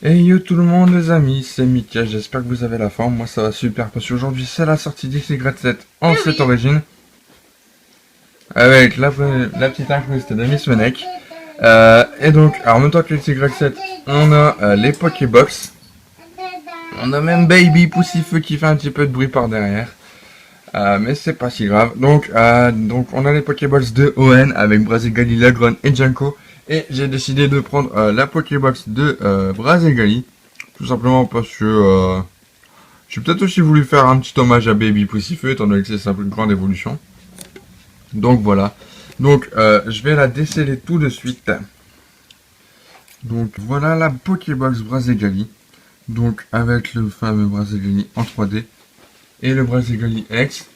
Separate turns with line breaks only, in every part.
Hey yo tout le monde les amis, c'est Mika, j'espère que vous avez la forme, moi ça va super parce qu'aujourd'hui c'est la sortie d'XY7 en cette origine avec la petite incruste de Miss Monek. Et donc, alors, en même temps que XY7, on a les Pokébox, on a même Baby Poussifeu qui fait un petit peu de bruit par derrière. Mais c'est pas si grave. Donc on a les Pokébox de ON avec Brazigali, Lagron et Janko. Et j'ai décidé de prendre la Pokébox de Brazigali. Tout simplement parce que j'ai peut-être aussi voulu faire un petit hommage à Baby Poussifeu, étant donné que c'est sa plus grande évolution. Donc voilà. Donc je vais la déceler tout de suite. Donc voilà la Pokébox Brazigali. Donc avec le fameux Brazigali en 3D. Et le Brazigali X.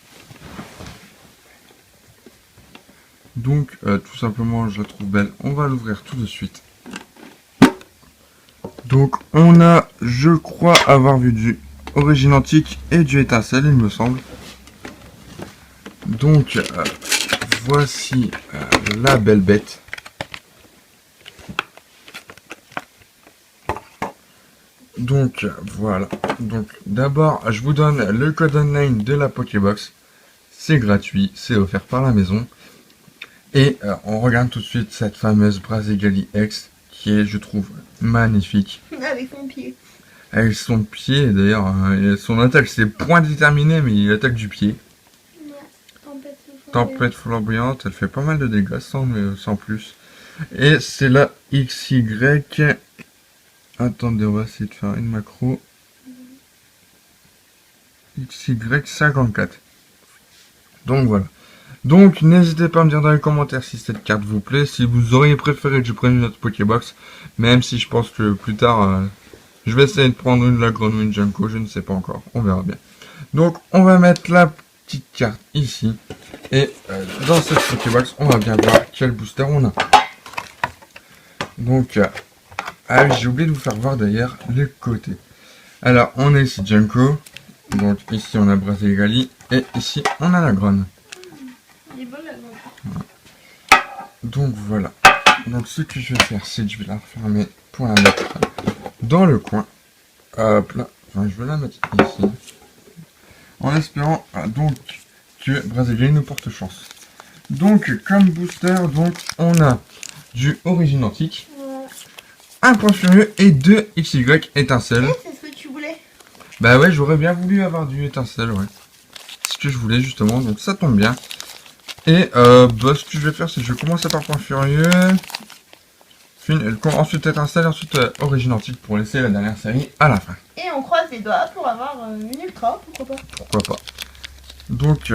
Donc tout simplement je la trouve belle. On va l'ouvrir tout de suite. Donc on a, je crois avoir vu du Origine Antique et du Étincelle, il me semble. Donc voici la belle bête. Donc voilà. Donc d'abord je vous donne le code online de la Pokébox. C'est gratuit, c'est offert par la maison. Et on regarde tout de suite cette fameuse Brazigali X qui est, je trouve, magnifique.
Avec son pied.
Avec son pied, d'ailleurs, son attaque c'est point déterminé, mais il attaque du pied.
Ouais,
Tempête flamboyante, elle fait pas mal de dégâts sans plus. Et c'est la XY. Attendez, on va essayer de faire une macro. XY54. Donc voilà. Donc n'hésitez pas à me dire dans les commentaires si cette carte vous plaît, si vous auriez préféré que je prenne une autre Pokébox, même si je pense que plus tard je vais essayer de prendre une Lagron ou une Junko, je ne sais pas encore, on verra bien. Donc on va mettre la petite carte ici, et dans cette Pokébox on va bien voir quel booster on a. Donc j'ai oublié de vous faire voir d'ailleurs les côtés. Alors on a ici Junko, donc ici on a Brazigali, et ici on a Lagron. Donc voilà. Donc ce que je vais faire, c'est que je vais la refermer pour la mettre dans le coin. Hop là. Enfin, je vais la mettre ici. En espérant donc que Brazigali nous porte chance. Donc comme booster, donc on a du Origine Antique, un Point Furieux et deux XY Étincelle.
C'est ce que tu voulais.
Bah ouais, j'aurais bien voulu avoir du Étincelle, ouais. C'est ce que je voulais justement, donc ça tombe bien. Et ce que je vais faire, c'est que je vais commencer par Point Furieux. Ensuite Étincelle, ensuite Origine Antique pour laisser la dernière série à la fin.
Et on croise les doigts pour avoir une ultra, pourquoi pas.
Pourquoi pas. Donc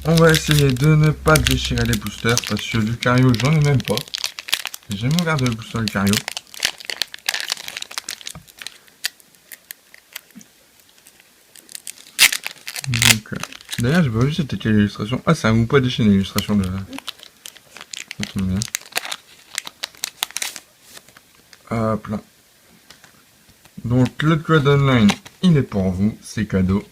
on va essayer de ne pas déchirer les boosters parce que Lucario j'en ai même pas. J'ai jamais ouvert de booster Lucario. Donc d'ailleurs j'ai pas vu c'était quelle illustration. Ah c'est un ou pas déchaîné l'illustration de... Ça tombe bien. Hop là. Donc le code online, il est pour vous, c'est cadeau.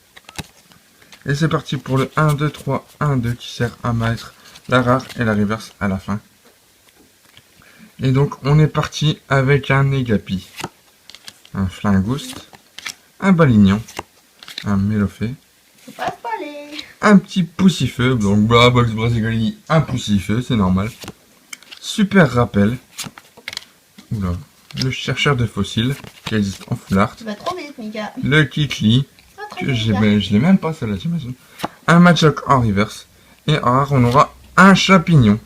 Et c'est parti pour le 1, 2, 3, 1, 2 qui sert à mettre la rare et la reverse à la fin. Et donc on est parti avec un Negapi, un Flingouste, un Balignon, un Mélofée, un petit Poussifeu, donc Box Brazigali, un Poussifeu, c'est normal. Super rappel. Oula. Le chercheur de fossiles qui existe en full art.
Tu vas trop vite, Mika.
Le Kikli, que je l'ai même pas celle-là, j'imagine. Un Magic en reverse. Et en rare, on aura un Chapignon.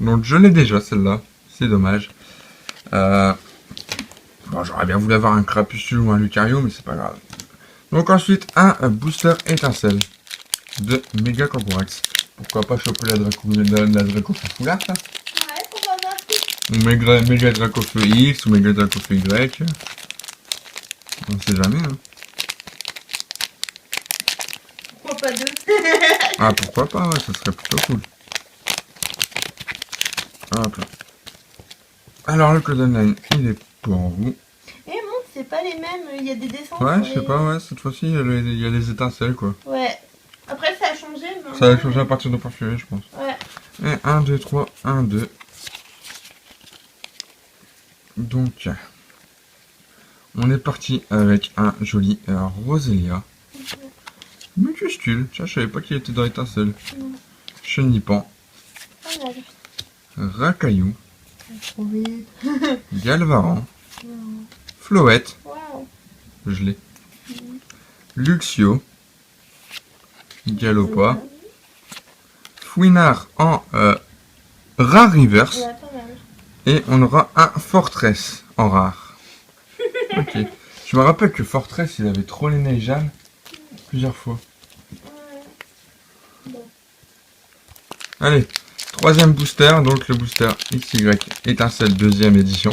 Donc je l'ai déjà celle-là, c'est dommage. Bon, j'aurais bien voulu avoir un Crapuscule ou un Lucario, mais c'est pas grave. Donc ensuite, un booster Étincelle de Mega Corporax. Pourquoi pas choper la Draco full art là?
Ouais, pourquoi pas.
Ou Mega Dracofeu X ou Mega Dracofeu Y. On sait jamais. Hein.
Pourquoi pas deux?
Ah pourquoi pas, ouais, ça serait plutôt cool. Hop là. Alors le code online, il est pour vous.
Et bon, c'est pas les mêmes, il y a des descentes.
Ouais, je sais pas, ouais, cette fois-ci, il y a les étincelles quoi.
Ouais. Après ça a changé. Mais...
Ça a changé à partir de Point Furieux, je pense.
Ouais.
Et 1, 2, 3, 1, 2. Donc, On est parti avec un joli Roselia. Mucuscule. Tiens, je savais pas qu'il était dans l'étincelle. Chenipan.
Pas mal.
Racaillou.
Trop vite.
Galvaran. Floette.
Waouh.
Je l'ai. Luxio. Galopa. Fouinard en rare reverse.
Ouais, pas mal.
Et on aura un Fortress en rare. Ok. Je me rappelle que Fortress, il avait trop les neiges Jeanne plusieurs fois.
Bon.
Allez, troisième booster, donc le booster XY étincelle deuxième édition.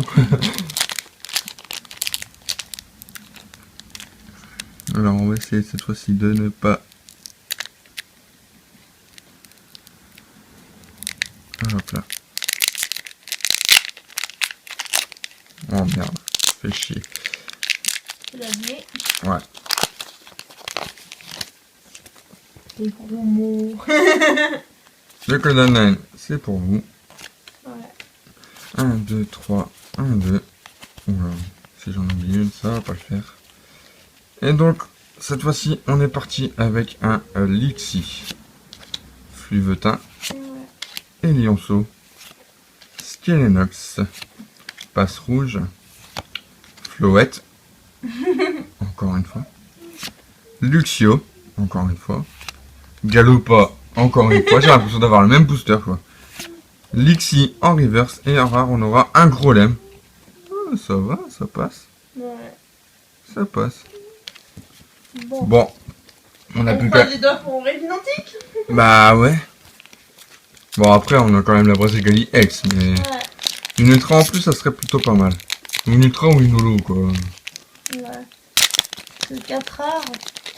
Alors on va essayer cette fois-ci de ne pas... Hop là. Oh merde, fait chier.
Tu l'as mis.
Ouais.
Les gros mots.
Le code 9, c'est pour vous.
Ouais.
1, 2, 3, 1, 2. Oula, si j'en oublie une, ça va pas le faire. Et donc, cette fois-ci, on est parti avec un Lixie. Fluvetin.
Ouais.
Et Lionceau. Skelenox. Passe rouge. Floette. Encore une fois. Luxio. Encore une fois. Galopa. Encore une fois. J'ai l'impression d'avoir le même booster, quoi. Lixie en reverse. Et en rare, on aura un gros lemme. Oh, ça va, ça passe.
Ouais.
Ça passe.
Bon.
Bon. On a
On
plus
croise
qu'à...
les doigts pour Révinantique.
Bah ouais. Bon, après, on a quand même la Brasigali X, mais...
Ouais.
Une ultra en plus, ça serait plutôt pas mal. Une ultra ou une holo, quoi.
Ouais. C'est 4 rares.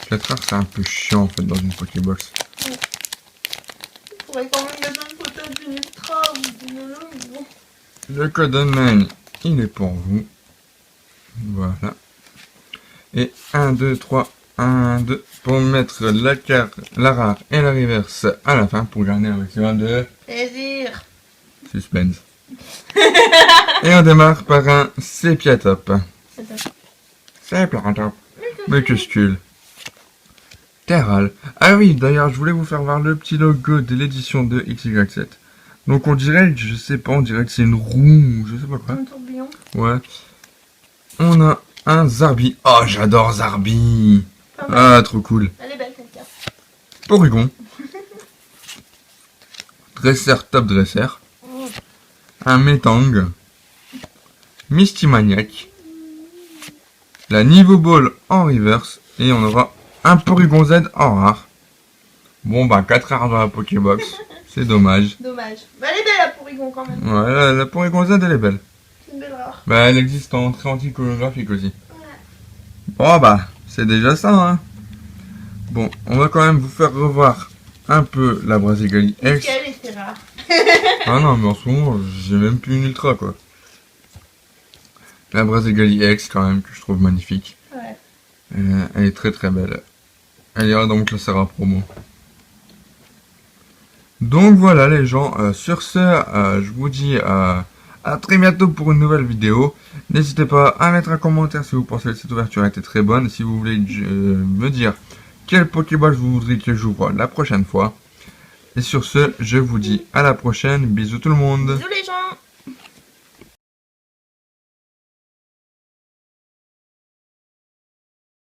4 rares, c'est un peu chiant, en fait, dans une Pokébox.
Il faudrait quand même mettre une photo d'une ultra ou d'une holo. Mais bon.
Le code online, il est pour vous. Voilà. Et 1, 2, 3, 1, 2. Pour mettre la carte, la rare et la reverse à la fin, pour gagner un maximum de
Plaisir.
suspense. Et on démarre par un Sépiatop. Sépiatop. Mucuscule. Terral. Ah oui, d'ailleurs, je voulais vous faire voir le petit logo de l'édition de XY7. Donc on dirait que, je sais pas, on dirait que c'est une roue, ou je sais pas quoi.
Un tourbillon.
Ouais. On a un Zarbi. Oh, j'adore Zarbi.
Pas mal.
Ah, trop cool.
Elle est belle cette carte.
Porygon. Dresser top dresser.
Oh.
Un Metang. Misty Maniac. La Niveau Ball en reverse. Et on aura un Porygon Z en rare. Bon bah 4 rares dans la Pokébox. C'est dommage.
Dommage. Mais elle est belle la Porygon quand même.
Ouais, la Porygon Z elle est belle.
C'est une belle rare.
Bah elle existe en très anti-colographique aussi.
Ouais.
Bon bah c'est déjà ça hein. Bon on va quand même vous faire revoir un peu la Brasigali X.
Quelle est c'est rare.
Ah non mais en ce moment j'ai même plus une ultra quoi. La Brasigali X quand même que je trouve magnifique.
Ouais.
Elle est très très belle. Elle ira dans mon classeur à promo. Donc voilà les gens, sur ce, je vous dis à très bientôt pour une nouvelle vidéo. N'hésitez pas à mettre un commentaire si vous pensez que cette ouverture a été très bonne. Si vous voulez me dire quel Pokéball vous voudriez que j'ouvre la prochaine fois. Et sur ce, je vous dis à la prochaine. Bisous tout le monde.
Bisous les gens.